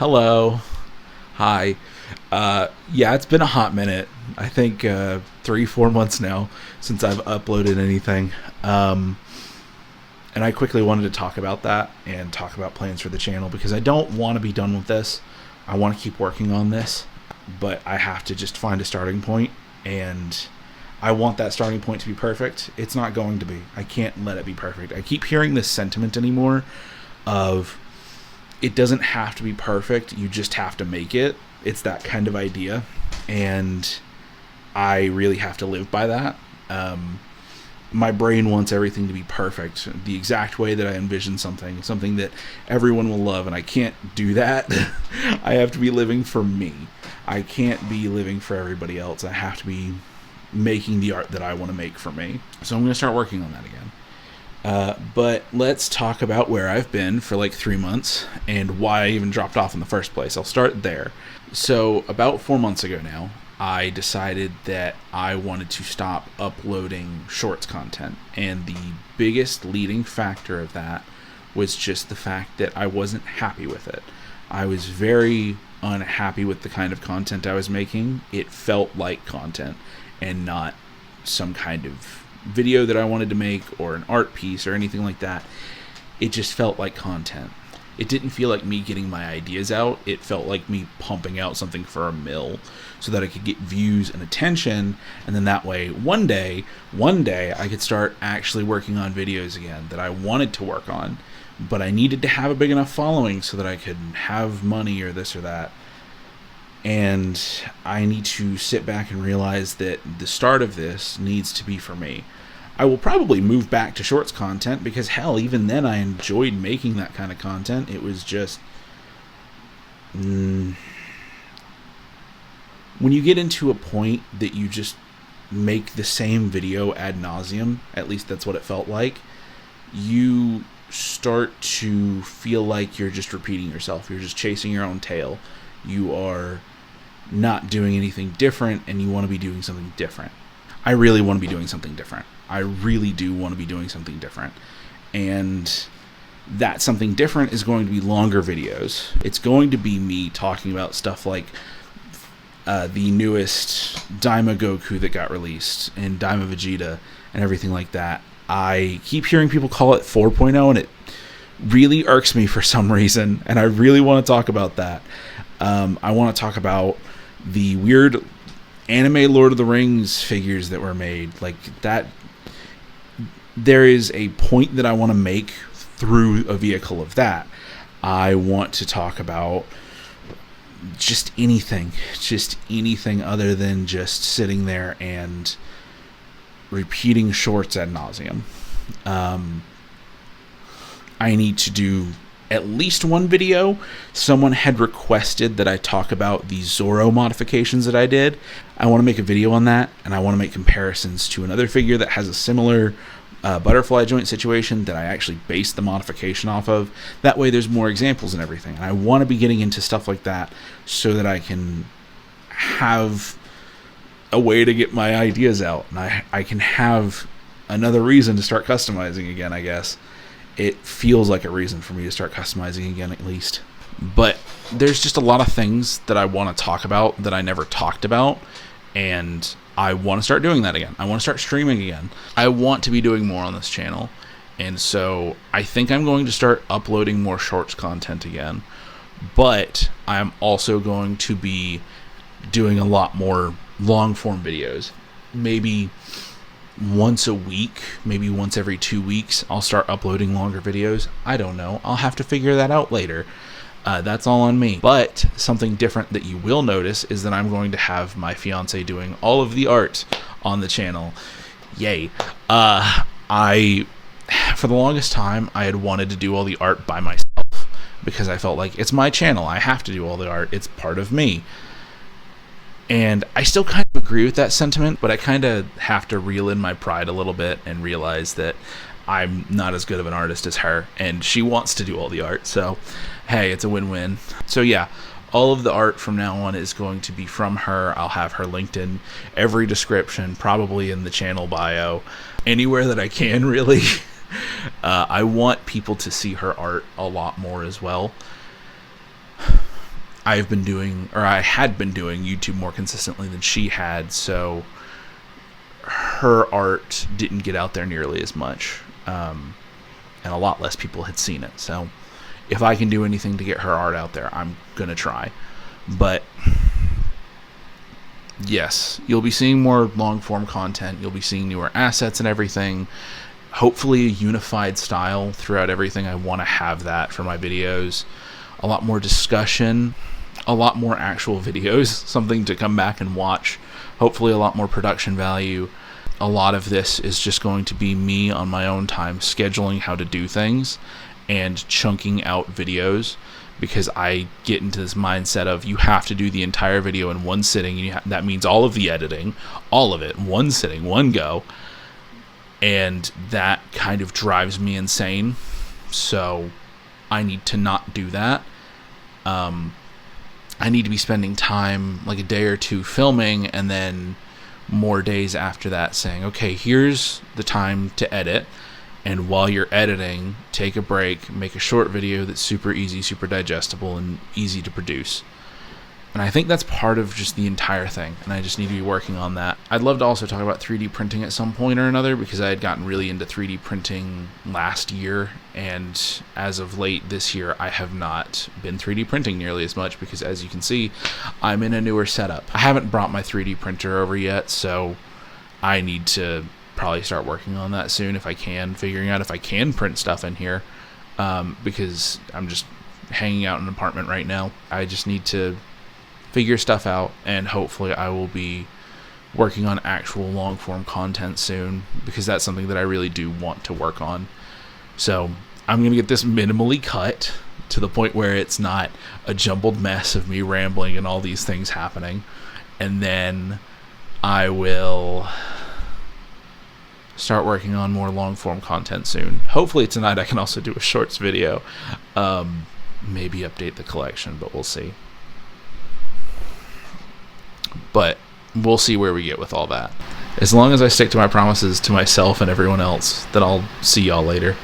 Hello. Hi. Yeah, it's been a hot minute. I think 3, 4 months now since I've uploaded anything. And I quickly wanted to talk about that and talk about plans for the channel because I don't want to be done with this. I want to keep working on this, but I have to just find a starting point, and I want that starting point to be perfect. It's not going to be. I can't let it be perfect. I keep hearing this sentiment anymore of it doesn't have to be perfect, you just have to make it. It's that kind of idea, and I really have to live by that. My brain wants everything to be perfect, the exact way that I envision something that everyone will love, and I can't do that. I have to be living for me. I can't be living for everybody else. I have to be making the art that I want to make for me. So I'm going to start working on that again. But let's talk about where I've been for like 3 months and why I even dropped off in the first place. I'll start there. So about 4 months ago now, I decided that I wanted to stop uploading shorts content. And the biggest leading factor of that was just the fact that I wasn't happy with it. I was very unhappy with the kind of content I was making. It felt like content and not some kind of video that I wanted to make or an art piece or anything like that. It just felt like content. It didn't feel like me getting my ideas out. It felt like me pumping out something for a mill so that I could get views and attention, and then that way one day I could start actually working on videos again that I wanted to work on, but I needed to have a big enough following so that I could have money or this or that. And I need to sit back and realize that the start of this needs to be for me. I will probably move back to shorts content because, hell, even then I enjoyed making that kind of content. It was just... when you get into a point that you just make the same video ad nauseum, at least that's what it felt like, you start to feel like you're just repeating yourself. You're just chasing your own tail. You are not doing anything different, and you want to be doing something different. I really want to be doing something different. I really do want to be doing something different. And that something different is going to be longer videos. It's going to be me talking about stuff like the newest Daima Goku that got released, and Daima Vegeta, and everything like that. I keep hearing people call it 4.0, and it really irks me for some reason, and I really want to talk about that. I want to talk about the weird anime Lord of the Rings figures that were made. Like that, there is a point that I want to make through a vehicle of that. I want to talk about just anything other than just sitting there and repeating shorts ad nauseum. I need to do at least one video. Someone had requested that I talk about the Zoro modifications that I did. I want to make a video on that, and I want to make comparisons to another figure that has a similar butterfly joint situation that I actually based the modification off of. That way there's more examples and everything. And I want to be getting into stuff like that so that I can have a way to get my ideas out, and I can have another reason to start customizing again, I guess. It feels like a reason for me to start customizing again, at least. But there's just a lot of things that I want to talk about that I never talked about, and I want to start doing that again. I want to start streaming again. I want to be doing more on this channel, and so I think I'm going to start uploading more shorts content again. But I'm also going to be doing a lot more long-form videos. Maybe once a week, maybe once every 2 weeks, I'll start uploading longer videos. I don't know. I'll have to figure that out later. That's all on me. But something different that you will notice is that I'm going to have my fiance doing all of the art on the channel. Yay. For the longest time, I had wanted to do all the art by myself because I felt like it's my channel. I have to do all the art. It's part of me. And I still kind of agree with that sentiment, but I kind of have to reel in my pride a little bit and realize that I'm not as good of an artist as her, and she wants to do all the art, so hey, it's a win-win. So yeah, all of the art from now on is going to be from her. I'll have her linked in every description, probably in the channel bio, anywhere that I can, really. I want people to see her art a lot more as well. I had been doing YouTube more consistently than she had, so her art didn't get out there nearly as much, and a lot less people had seen it. So if I can do anything to get her art out there, I'm gonna try. But yes, you'll be seeing more long-form content. You'll be seeing newer assets and everything. Hopefully a unified style throughout everything. I want to have that for my videos. A lot more discussion, a lot more actual videos, something to come back and watch. Hopefully a lot more production value. A lot of this is just going to be me on my own time scheduling how to do things and chunking out videos, because I get into this mindset of you have to do the entire video in one sitting, and that means all of the editing, all of it, one sitting, one go, and that kind of drives me insane. So I need to not do that. I need to be spending time, like a day or two filming, and then more days after that saying, okay, here's the time to edit, and while you're editing, take a break, make a short video that's super easy, super digestible, and easy to produce. And I think that's part of just the entire thing, and I just need to be working on that. I'd love to also talk about 3D printing at some point or another, because I had gotten really into 3D printing last year, and as of late this year, I have not been 3D printing nearly as much, because as you can see, I'm in a newer setup. I haven't brought my 3D printer over yet, so I need to probably start working on that soon if I can, figuring out if I can print stuff in here, because I'm just hanging out in an apartment right now. I just need to figure stuff out, and hopefully I will be working on actual long form content soon, because that's something that I really do want to work on. So I'm going to get this minimally cut to the point where it's not a jumbled mess of me rambling and all these things happening, and then I will start working on more long form content soon. Hopefully tonight I can also do a shorts video, maybe update the collection, but we'll see. But we'll see where we get with all that. As long as I stick to my promises to myself and everyone else, then I'll see y'all later.